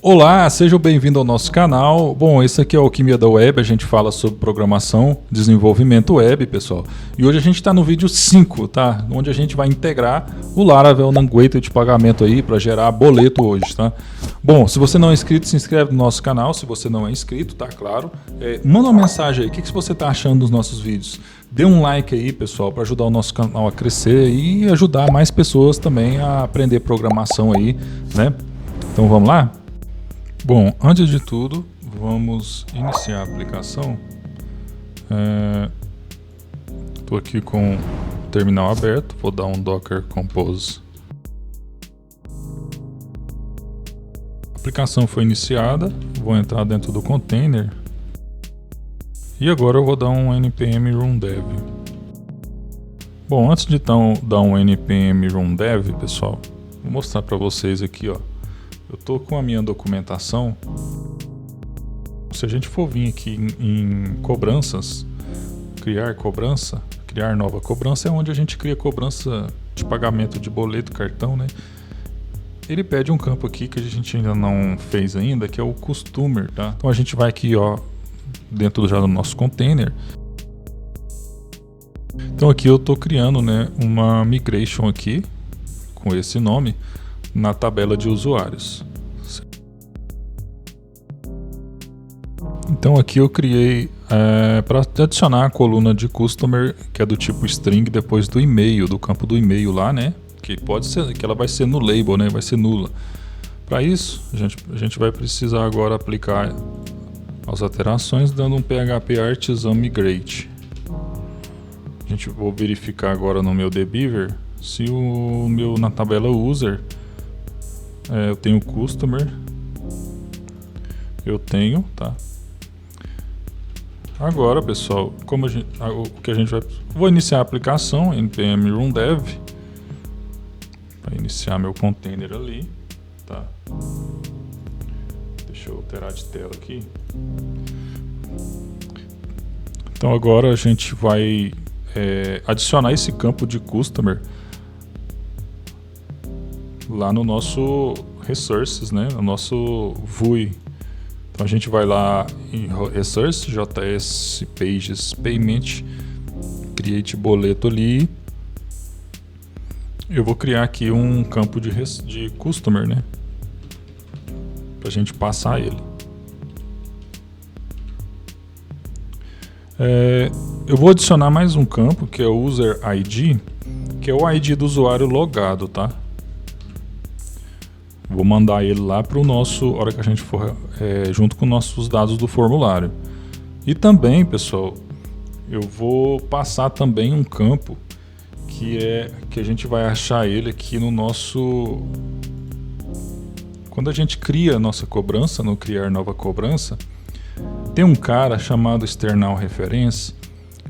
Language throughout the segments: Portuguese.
Olá, seja bem-vindo ao nosso canal. Bom, esse aqui é o Alquimia da Web, a gente fala sobre programação, desenvolvimento web, pessoal. E hoje a gente está no vídeo 5, tá? Onde a gente vai integrar o Laravel no gateway de pagamento aí para gerar boleto hoje, tá? Bom, se você não é inscrito, se inscreve no nosso canal. Se você não é inscrito, tá claro. Manda uma mensagem aí, o que você está achando dos nossos vídeos? Dê um like aí, pessoal, para ajudar o nosso canal a crescer e ajudar mais pessoas também a aprender programação aí, né? Então vamos lá? Bom, antes de tudo, vamos iniciar a aplicação. Estou aqui com o terminal aberto, vou dar um Docker Compose. A aplicação foi iniciada, vou entrar dentro do container. E agora eu vou dar um npm run dev. Bom, antes de dar um npm run dev, pessoal, vou mostrar para vocês aqui, ó. Eu estou com a minha documentação. Se a gente for vir aqui em cobranças, criar nova cobrança, é onde a gente cria cobrança de pagamento de boleto, cartão, né? Ele pede um campo aqui que a gente ainda não fez ainda, que é o customer, tá? Então a gente vai aqui, ó, dentro já do nosso container. Então aqui eu estou criando, né, uma migration aqui com esse nome na tabela de usuários. Então aqui eu criei para adicionar a coluna de customer, que é do tipo string, depois do e-mail, do campo do e-mail lá, né? Que pode ser, que ela vai ser no label, né? Vai ser nula. Para isso, a gente vai precisar agora aplicar as alterações dando um php artisan migrate. A gente vou verificar agora no meu dbeaver se o meu na tabela user eu tenho customer, tá? Agora, pessoal, como vou iniciar a aplicação npm run dev para iniciar meu container ali, tá? Deixa eu alterar de tela aqui. Então agora a gente vai adicionar esse campo de customer lá no nosso resources, né? No nosso VUI. Então a gente vai lá em resource, js pages payment, create boleto ali. Eu vou criar aqui um campo de customer, né? Pra gente passar ele. Eu vou adicionar mais um campo que é o user ID, que é o ID do usuário logado, tá? Vou mandar ele lá para o nosso, hora que a gente for junto com nossos dados do formulário. E também, pessoal, eu vou passar também um campo que a gente vai achar ele aqui no nosso... Quando a gente cria a nossa cobrança, no criar nova cobrança, tem um cara chamado external reference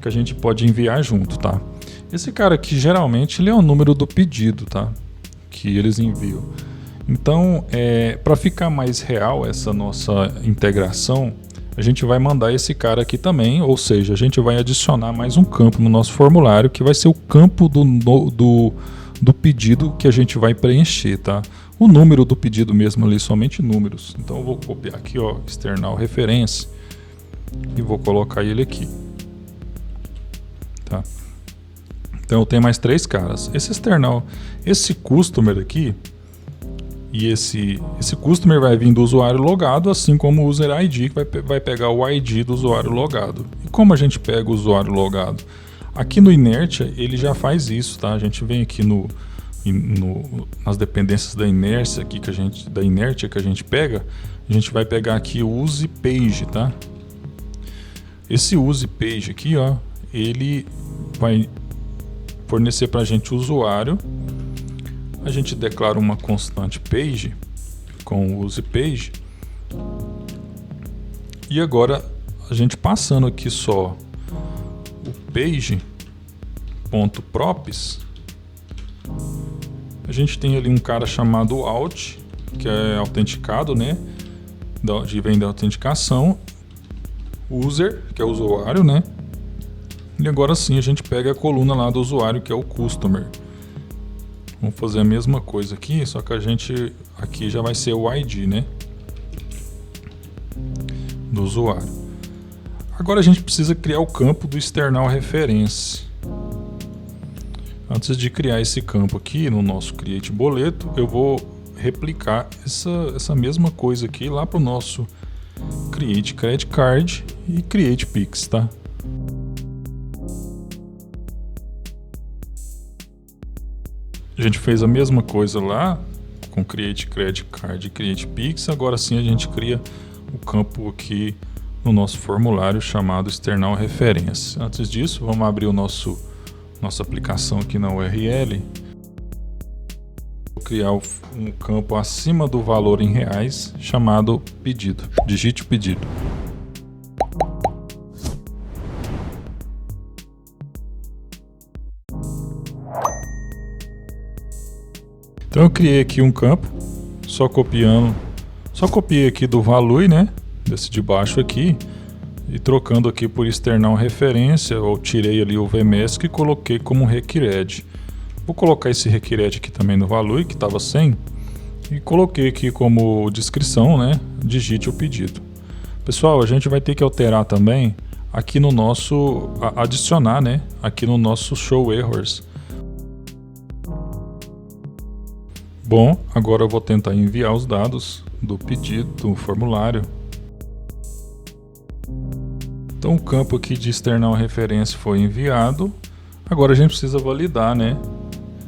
que a gente pode enviar junto, tá? Esse cara aqui geralmente ele é o número do pedido, tá? Que eles enviam. Então, para ficar mais real essa nossa integração, a gente vai mandar esse cara aqui também, ou seja, a gente vai adicionar mais um campo no nosso formulário, que vai ser o campo do pedido que a gente vai preencher, tá? O número do pedido mesmo ali, somente números. Então eu vou copiar aqui, ó, external reference, e vou colocar ele aqui, tá? Então eu tenho mais três caras. Esse customer aqui, e esse customer vai vir do usuário logado, assim como o user ID, que vai pegar o ID do usuário logado. E como a gente pega o usuário logado? Aqui no Inertia, ele já faz isso, tá? A gente vem aqui nas dependências da inércia aqui que a gente pega, a gente vai pegar aqui o use page, tá? Esse use page aqui, ó, ele vai fornecer pra gente o usuário. A gente declara uma constante page com o use page. E agora a gente passando aqui só o page.props, a gente tem ali um cara chamado out, que é autenticado, né? Vem da autenticação. User, que é o usuário, né? E agora sim a gente pega a coluna lá do usuário, que é o customer. Vamos fazer a mesma coisa aqui, só que a gente aqui já vai ser o ID, né? do usuário. Agora a gente precisa criar o campo do external reference. Antes de criar esse campo aqui no nosso create boleto, eu vou replicar essa mesma coisa aqui lá para o nosso create credit card e create pix, tá? A gente fez a mesma coisa lá com create credit card e create pix. Agora sim a gente cria o campo aqui no nosso formulário chamado external reference. Antes disso, vamos abrir nossa aplicação aqui na URL. Vou criar um campo acima do valor em reais chamado pedido. Digite o pedido. Então eu criei aqui um campo, só copiei aqui do value, né, desse de baixo aqui, e trocando aqui por external referência, eu tirei ali o vmesc e coloquei como required. Vou colocar esse required aqui também no value, que estava 100, e coloquei aqui como descrição, né, digite o pedido. Pessoal, a gente vai ter que alterar também aqui no nosso, adicionar, né, aqui no nosso show errors. Bom, agora eu vou tentar enviar os dados do pedido, do formulário. Então o campo aqui de external referência foi enviado. Agora a gente precisa validar, né?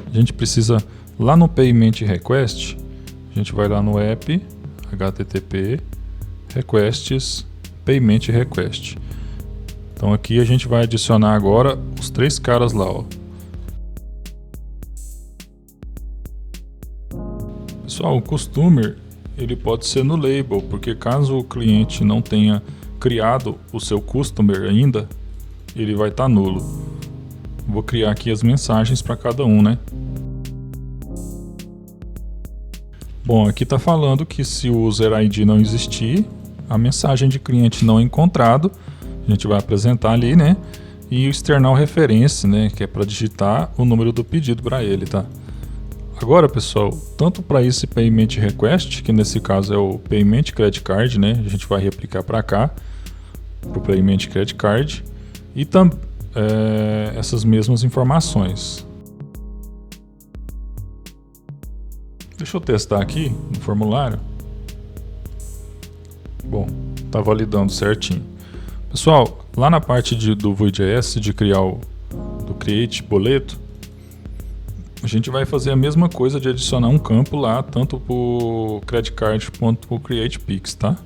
A gente precisa, lá no payment request, a gente vai lá no app, http, requests, payment request. Então aqui a gente vai adicionar agora os 3 caras lá, ó. Pessoal, o customer ele pode ser no label, porque caso o cliente não tenha criado o seu customer ainda, ele vai estar nulo. Vou criar aqui as mensagens para cada um, né? Bom, aqui está falando que se o user ID não existir, a mensagem de cliente não encontrado, a gente vai apresentar ali, né? E o external reference, né? Que é para digitar o número do pedido para ele, tá? Agora, pessoal, tanto para esse payment request, que nesse caso é o payment credit card, né? A gente vai replicar para cá, para o payment credit card, e essas mesmas informações. Deixa eu testar aqui no formulário. Bom, tá validando certinho. Pessoal, lá na parte do Vue.js de criar do create boleto, a gente vai fazer a mesma coisa de adicionar um campo lá, tanto para o credit card quanto para o create pix, tá?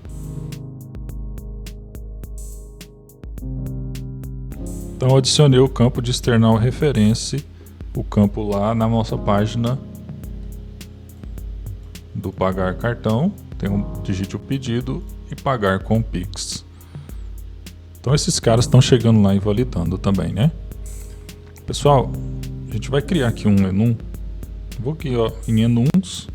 Então eu adicionei o campo de external reference, o campo lá na nossa página do pagar cartão, tem digite o pedido e pagar com Pix. Então esses caras estão chegando lá e validando também, né? Pessoal, a gente vai criar aqui um enum. Vou aqui, ó, em enuns.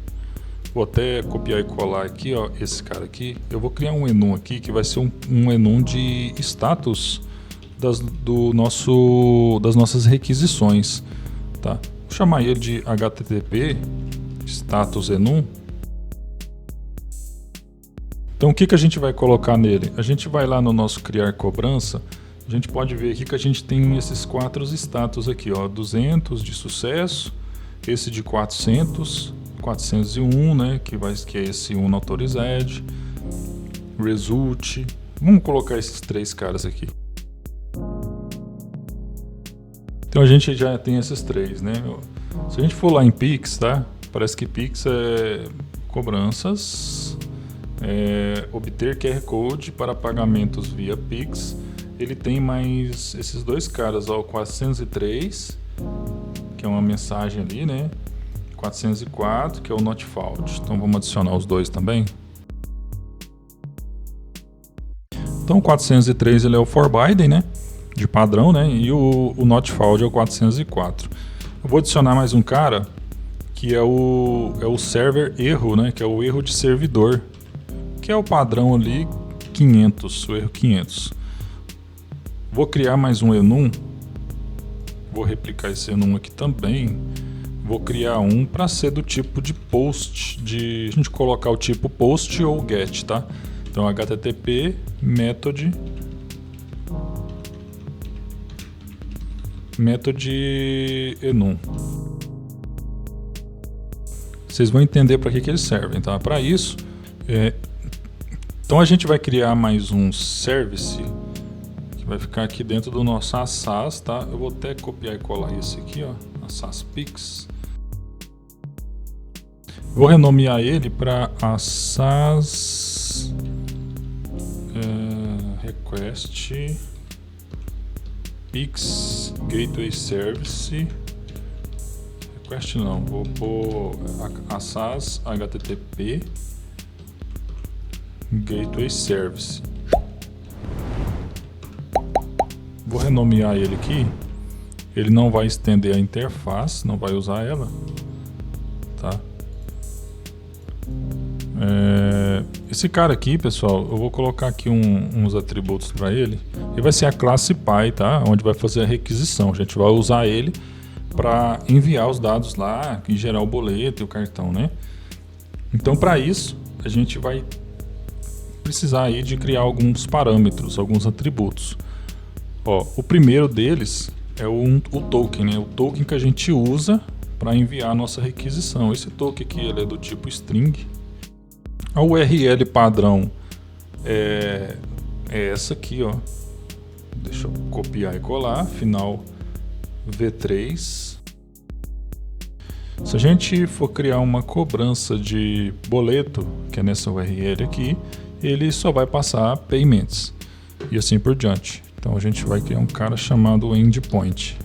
Vou até copiar e colar aqui, ó, esse cara aqui. Eu vou criar um enum aqui que vai ser um enum de status das nossas requisições, tá? Vou chamar ele de http status enum. Então o que a gente vai colocar nele? A gente vai lá no nosso criar cobrança. A gente pode ver aqui que a gente tem esses 4 status aqui, ó, 200 de sucesso, esse de 400, 401, né, que é esse unautorized, result. Vamos colocar esses 3 caras aqui. Então a gente já tem esses 3, né? Se a gente for lá em Pix, tá? Parece que Pix é cobranças, obter QR Code para pagamentos via Pix. Ele tem mais esses 2 caras, ó, o 403, que é uma mensagem ali, né? 404, que é o not found. Então vamos adicionar os 2 também. Então o 403 ele é o forbidden, né? De padrão, né? E o not found é o 404. Eu vou adicionar mais um cara que é o server erro, né? Que é o erro de servidor, que é o padrão ali 500, o erro 500. Vou criar mais um enum. Vou replicar esse enum aqui também. Vou criar um para ser do tipo de post, de a gente colocar o tipo post ou get, tá? Então http method enum. Vocês vão entender para que eles servem, tá? Para isso, então a gente vai criar mais um service que vai ficar aqui dentro do nosso Assaz, tá? Eu vou até copiar e colar esse aqui, ó, Assaz Pix. Vou renomear ele para Assaz Request Pix Gateway Service. Request não, vou pôr Assaz HTTP Gateway Service. Vou renomear ele aqui. Ele não vai estender a interface, não vai usar ela, tá? Esse cara aqui, pessoal, eu vou colocar aqui uns atributos para ele. Ele vai ser a classe Pi, tá? Onde vai fazer a requisição. A gente vai usar ele para enviar os dados lá e gerar o boleto e o cartão, né? Então, para isso, a gente vai precisar aí de criar alguns parâmetros, alguns atributos. Ó, o primeiro deles é o token, né? O token que a gente usa para enviar a nossa requisição. Esse token aqui ele é do tipo string. A URL padrão é essa aqui, ó. Deixa eu copiar e colar. Final V3. Se a gente for criar uma cobrança de boleto, que é nessa URL aqui, ele só vai passar payments e assim por diante. Então a gente vai criar um cara chamado endpoint.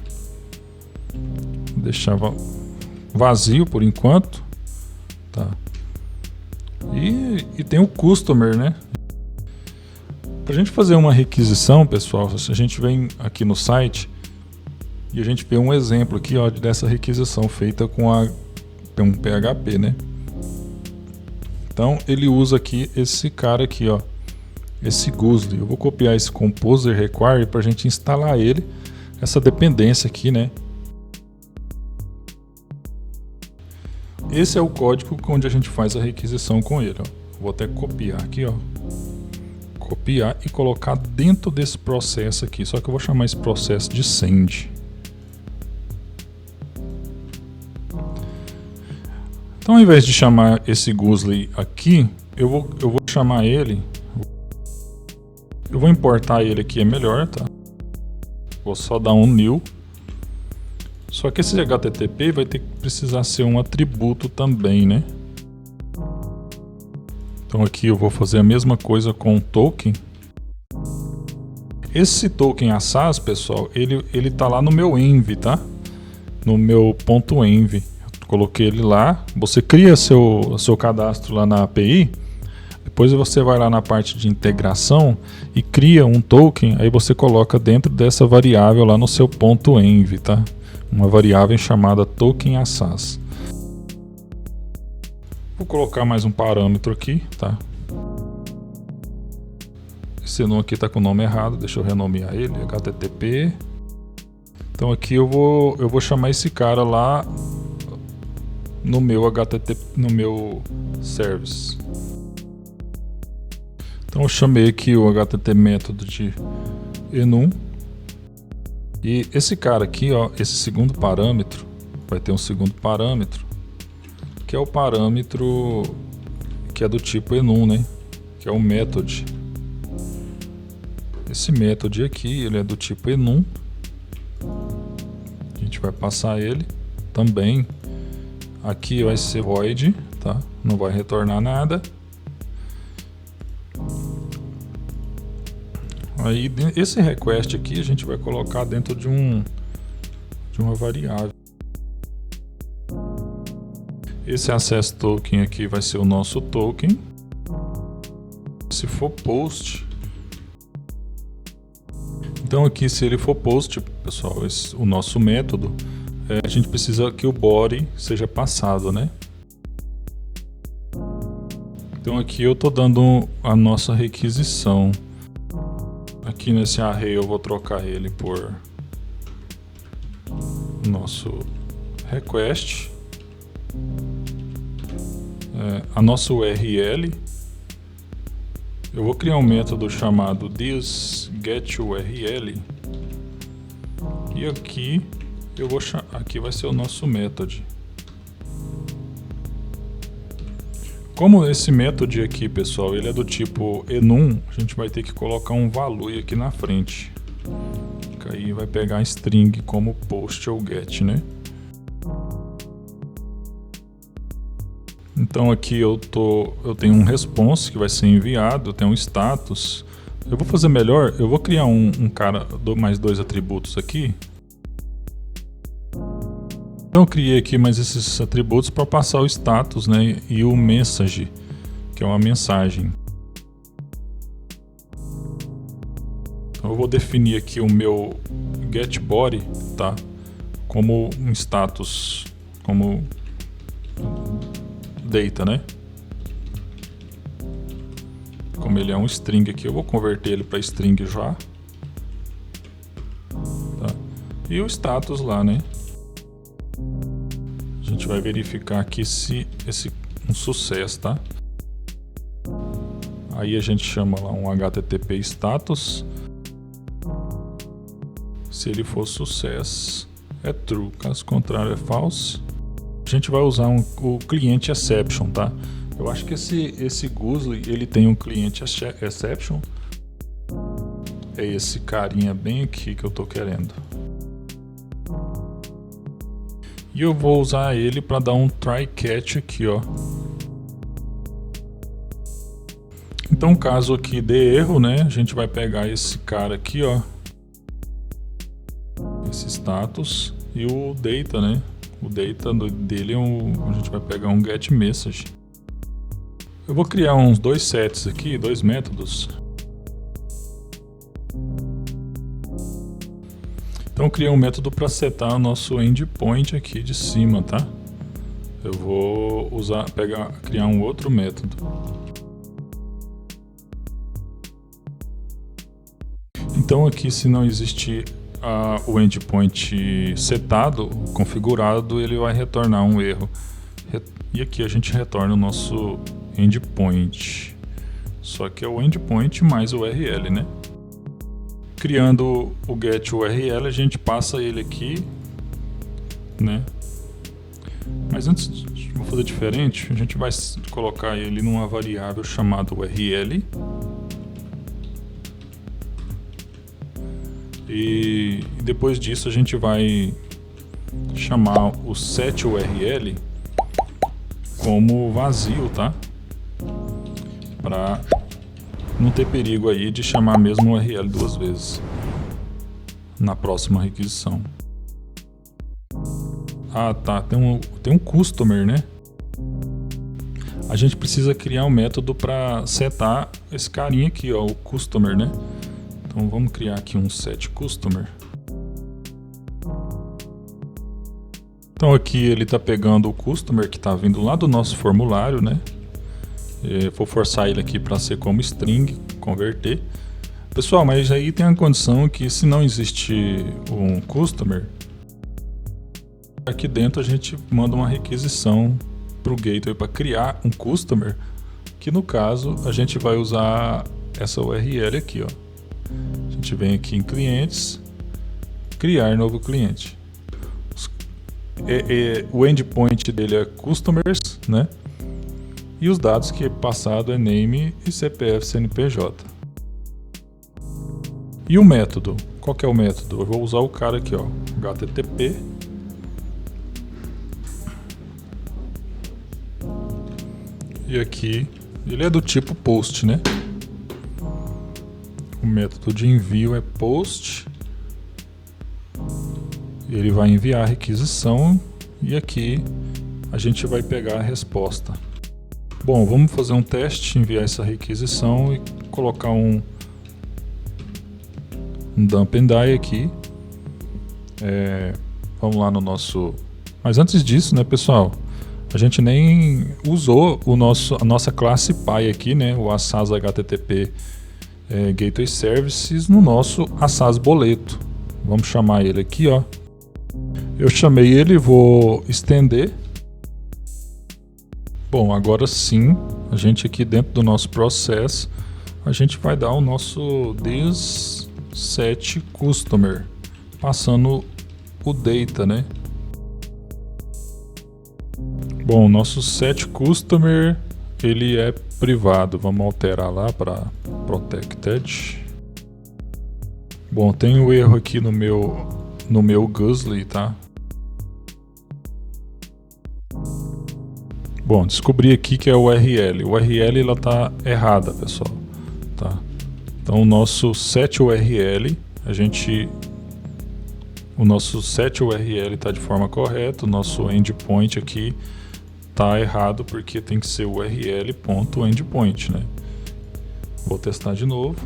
Vou deixar vazio por enquanto, tá? E tem o customer, né? Para a gente fazer uma requisição, pessoal, se a gente vem aqui no site e a gente vê um exemplo aqui, ó, dessa requisição feita com um PHP, né? Então ele usa aqui esse cara aqui, ó, esse Gusli. Eu vou copiar esse Composer Require para a gente instalar ele, essa dependência aqui, né? Esse é o código onde a gente faz a requisição com ele, ó. Vou até copiar aqui, ó. Copiar e colocar dentro desse processo aqui. Só que eu vou chamar esse processo de send. Então, ao invés de chamar esse Gusli aqui, eu vou chamar ele. Eu vou importar ele aqui, é melhor, tá? Vou só dar um new. Só que esse HTTP vai ter que precisar ser um atributo também, né? Então aqui eu vou fazer a mesma coisa com o token. Esse token Assaz, pessoal, ele tá lá no meu env, tá? No meu .env. Eu coloquei ele lá. Você cria seu cadastro lá na API. Depois você vai lá na parte de integração e cria um token. Aí você coloca dentro dessa variável lá no seu .env, tá? Uma variável chamada token Assaz. Vou colocar mais um parâmetro aqui, tá? Esse nome aqui está com o nome errado, deixa eu renomear ele, HTTP. Então aqui eu vou chamar esse cara lá no meu HTTP, no meu service. Então eu chamei aqui o HTTP método de enum. E esse cara aqui, ó, esse segundo parâmetro, vai ter um segundo parâmetro, que é o parâmetro que é do tipo enum, né? Que é o method. Esse method aqui, ele é do tipo enum. A gente vai passar ele também. Aqui vai ser void, tá? Não vai retornar nada. Aí esse request aqui a gente vai colocar dentro de uma variável. Esse access token aqui vai ser o nosso token. Se for post, então aqui se ele for post, pessoal, o nosso método, a gente precisa que o body seja passado, né? Então aqui eu tô dando a nossa requisição. Aqui nesse array eu vou trocar ele por nosso request. A nossa URL Eu vou criar um método chamado thisGetURL e aqui aqui vai ser o nosso método. Como esse método aqui, pessoal, ele é do tipo enum, a gente vai ter que colocar um value aqui na frente. Que aí vai pegar a string como post ou get, né? Então aqui eu tenho um response que vai ser enviado, eu tenho um status. Eu vou fazer melhor, eu vou criar mais dois atributos aqui. Então eu criei aqui mais esses atributos para passar o status, né, e o message, que é uma mensagem. Então eu vou definir aqui o meu getBody, tá, como um status, como data, né? Como ele é um string aqui, eu vou converter ele para string já. Tá? E o status lá, né? A gente vai verificar aqui se um sucesso, tá? Aí a gente chama lá um http status. Se ele for sucesso, é true. Caso contrário, é false. A gente vai usar o cliente exception, tá? Eu acho que esse Gusli, ele tem um cliente exception. É esse carinha bem aqui que eu tô querendo. E eu vou usar ele para dar um try catch aqui, ó. Então, caso aqui dê erro, né, a gente vai pegar esse cara aqui, ó, esse status e o data, né? O data dele a gente vai pegar um get message. Eu vou criar uns dois sets aqui, dois métodos. Então eu criei um método para setar o nosso endpoint aqui de cima, tá? Eu vou criar um outro método. Então aqui, se não existir o endpoint setado, configurado, ele vai retornar um erro. E aqui a gente retorna o nosso endpoint. Só que é o endpoint mais o URL, né? Criando o getURL, a gente passa ele aqui, né? Mas antes, vou fazer diferente. A gente vai colocar ele numa variável chamada URL. E depois disso a gente vai chamar o setURL como vazio, tá? Para não ter perigo aí de chamar mesmo o URL duas vezes na próxima requisição. Ah, tá, tem um customer, né? A gente precisa criar um método para setar esse carinha aqui, ó, o customer, né? Então vamos criar aqui um setCustomer. Então aqui ele está pegando o customer que está vindo lá do nosso formulário, né? Eu vou forçar ele aqui para ser como string, converter. Pessoal, mas aí tem a condição que se não existir um customer, aqui dentro a gente manda uma requisição para o gateway para criar um customer, que no caso a gente vai usar essa URL aqui, ó. A gente vem aqui em clientes, criar novo cliente. O endpoint dele é customers, né? E os dados que é passado é name e CPF CNPJ. E o método? Qual que é o método? Eu vou usar o cara aqui, ó, http e aqui ele é do tipo post, né? O método de envio é post. Ele vai enviar a requisição e aqui a gente vai pegar a resposta. Bom, vamos fazer um teste, enviar essa requisição e colocar um dump and die aqui. Vamos lá no nosso... Mas antes disso, né, pessoal, a gente nem usou a nossa classe Py aqui, né, o Assaz HTTP Gateway Services no nosso Assaz boleto. Vamos chamar ele aqui, ó. Eu chamei ele, vou estender. Bom, agora sim, a gente aqui dentro do nosso processo, a gente vai dar o nosso this set customer, passando o data, né? Bom, nosso set customer ele é privado. Vamos alterar lá para protected. Bom, tem um erro aqui no meu Gusli, tá? Bom, descobri aqui que é o URL. O URL ela tá errada, pessoal, tá? Então o nosso set URL, o nosso set URL está de forma correta, o nosso endpoint aqui tá errado porque tem que ser url.endpoint, né? Vou testar de novo.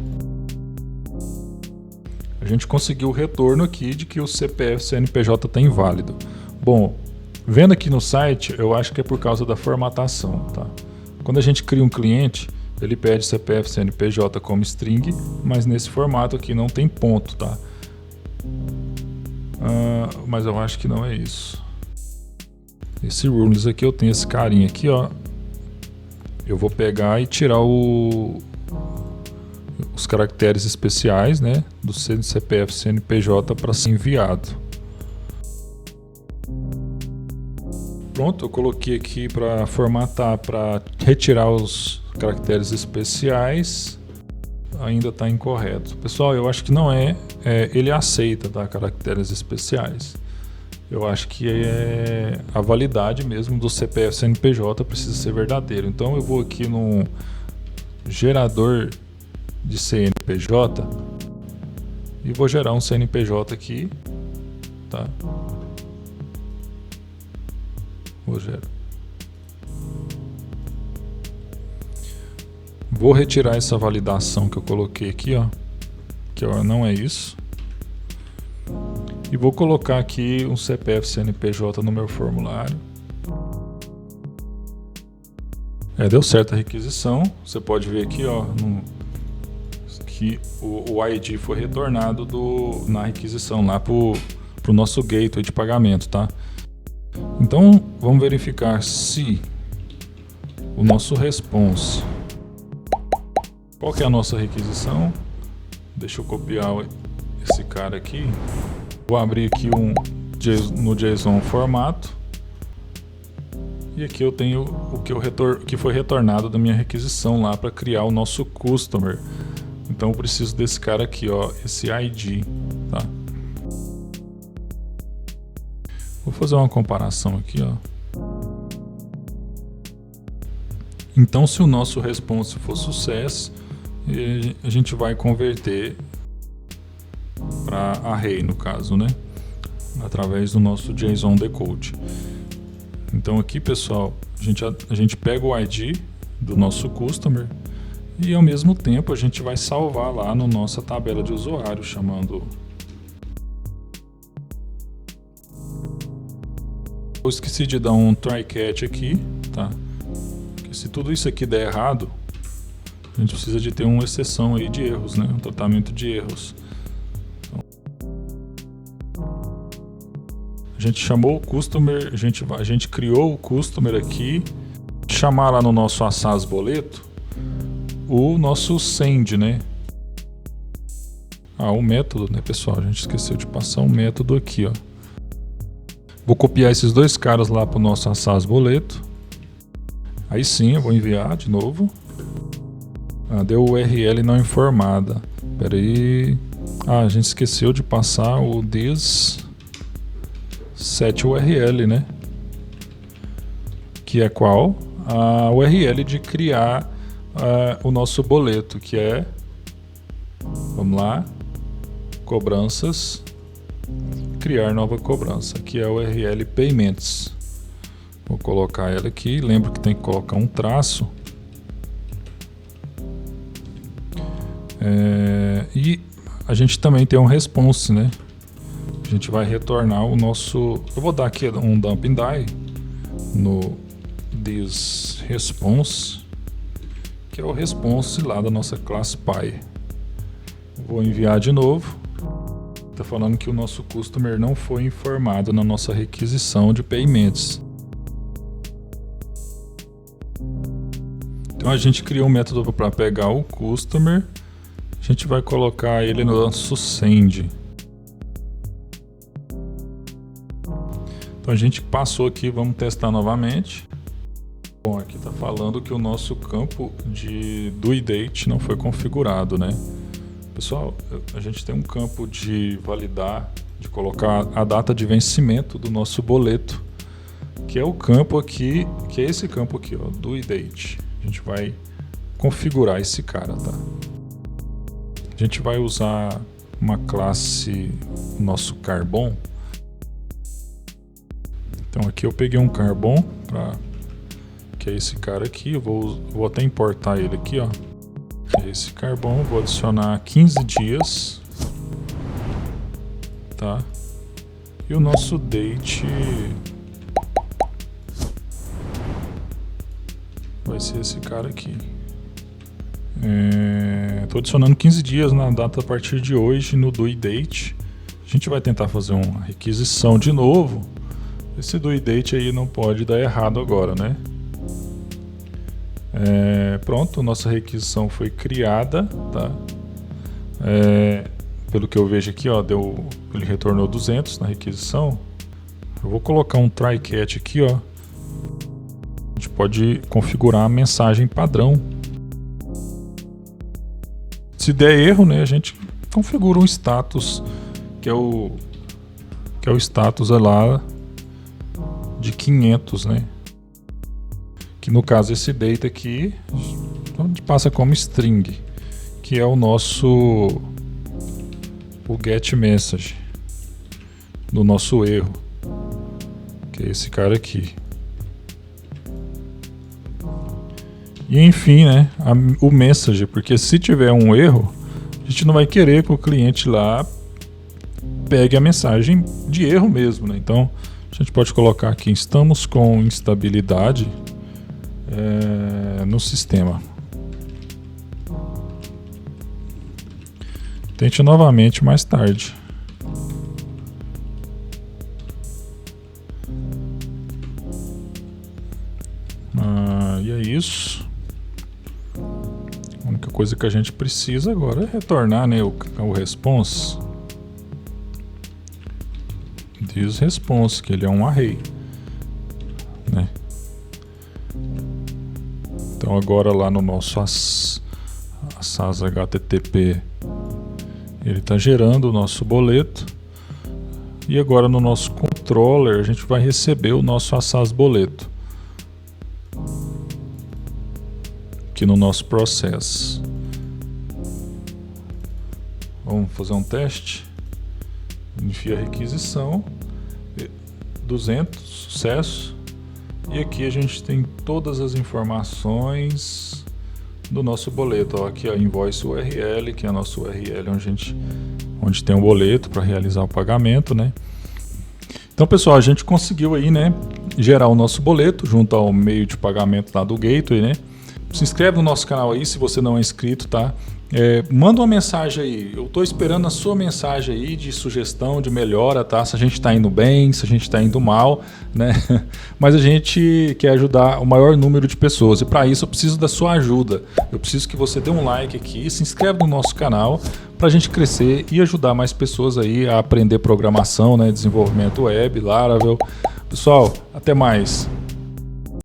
A gente conseguiu o retorno aqui de que o CPF CNPJ está inválido. Bom, vendo aqui no site, eu acho que é por causa da formatação, tá? Quando a gente cria um cliente, ele pede CPF CNPJ como string, mas nesse formato aqui não tem ponto, tá? Mas eu acho que não é isso. Esse rules aqui, eu tenho esse carinha aqui, ó. Eu vou pegar e tirar os caracteres especiais, né, do CPF CNPJ para ser enviado. Pronto, eu coloquei aqui para formatar, para retirar os caracteres especiais. Ainda está incorreto. Pessoal, eu acho que não ele aceita, tá, caracteres especiais. Eu acho que a validade mesmo do CPF CNPJ precisa ser verdadeiro. Então eu vou aqui no gerador de CNPJ e vou gerar um CNPJ aqui, tá? Vou gerar. Vou retirar essa validação que eu coloquei aqui, ó, que não é isso. E vou colocar aqui um CPF CNPJ no meu formulário. Deu certo a requisição. Você pode ver aqui, ó, que o ID foi retornado na requisição lá pro nosso gateway de pagamento, tá? Então vamos verificar se o nosso response. Qual que é a nossa requisição? Deixa eu copiar esse cara aqui. Vou abrir aqui no JSON formato. E aqui eu tenho o que foi retornado da minha requisição lá para criar o nosso customer. Então eu preciso desse cara aqui, ó, esse ID, tá? Vou fazer uma comparação aqui, ó. Então, se o nosso response for sucesso, a gente vai converter para array, no caso, né? Através do nosso JSON decode. Então aqui, pessoal, a gente pega o ID do nosso customer e ao mesmo tempo a gente vai salvar lá na nossa tabela de usuário, chamando. Eu esqueci de dar um try catch aqui, tá? Porque se tudo isso aqui der errado, a gente precisa de ter uma exceção aí de erros, né? Um tratamento de erros. A gente chamou o customer, a gente criou o customer aqui, chamar lá no nosso assaz boleto o nosso send, né? O método, né, pessoal? A gente esqueceu de passar um método aqui, ó. Vou copiar esses dois caras lá para o nosso assaz boleto. Aí sim, eu vou enviar de novo. Deu URL não informada. Espera aí. A gente esqueceu de passar o this set URL, né? Que é qual? A URL de criar o nosso boleto, que é, vamos lá, cobranças, criar nova cobrança, que é a URL payments. Vou colocar ela aqui, lembro que tem que colocar um traço. E a gente também tem um response, né? A gente vai retornar o nosso. Eu vou dar aqui um dumping die no this response, que é o response lá da nossa classe Py. Vou enviar de novo. Está falando que o nosso customer não foi informado na nossa requisição de payments. Então a gente criou um método para pegar o customer, a gente vai colocar ele no nosso send. Então a gente passou aqui, vamos testar novamente. Bom, aqui está falando que o nosso campo de due date não foi configurado, né? Pessoal, a gente tem um campo de validar, de colocar a data de vencimento do nosso boleto, que é o campo aqui, que é esse campo aqui, ó, due date. A gente vai configurar esse cara, tá? A gente vai usar uma classe, nosso Carbon. Então aqui eu peguei um Carbon, que é esse cara aqui, eu vou até importar ele aqui, ó. Esse Carbon, vou adicionar 15 dias, tá? E o nosso date vai ser esse cara aqui. Tô adicionando 15 dias na data a partir de hoje no due date. A gente vai tentar fazer uma requisição de novo. Esse due date aí não pode dar errado agora, né? Pronto, nossa requisição foi criada, tá? Pelo que eu vejo aqui, ó, ele retornou 200 na requisição. Eu vou colocar um try catch aqui, ó. A gente pode configurar a mensagem padrão. Se der erro, né, a gente configura um status, que é o status lá de 500, né? Que no caso esse data aqui a gente passa como string, que é o get message do nosso erro, que é esse cara aqui. E enfim, né, o message, porque se tiver um erro, a gente não vai querer que o cliente lá pegue a mensagem de erro mesmo, né? Então a gente pode colocar aqui: estamos com instabilidade no sistema. Tente novamente mais tarde. E é isso. A única coisa que a gente precisa agora é retornar, né, o response. This response, que ele é um array, né? Então agora lá no nosso SAS HTTP ele está gerando o nosso boleto, e agora no nosso controller a gente vai receber o nosso SAS boleto aqui no nosso processo. Vamos fazer um teste. Enfia a requisição, 200, sucesso. E aqui a gente tem todas as informações do nosso boleto. Ó, aqui a invoice URL, que é a nossa URL onde tem o boleto para realizar o pagamento, né? Então, pessoal, a gente conseguiu aí, né, gerar o nosso boleto junto ao meio de pagamento lá do Gateway, né? Se inscreve no nosso canal aí se você não é inscrito, tá? Manda uma mensagem aí, eu estou esperando a sua mensagem aí de sugestão, de melhora, tá? Se a gente está indo bem, se a gente está indo mal, né? Mas a gente quer ajudar o maior número de pessoas, e para isso eu preciso da sua ajuda. Eu preciso que você dê um like aqui, se inscreve no nosso canal para a gente crescer e ajudar mais pessoas aí a aprender programação, né? Desenvolvimento web, Laravel. Pessoal, até mais!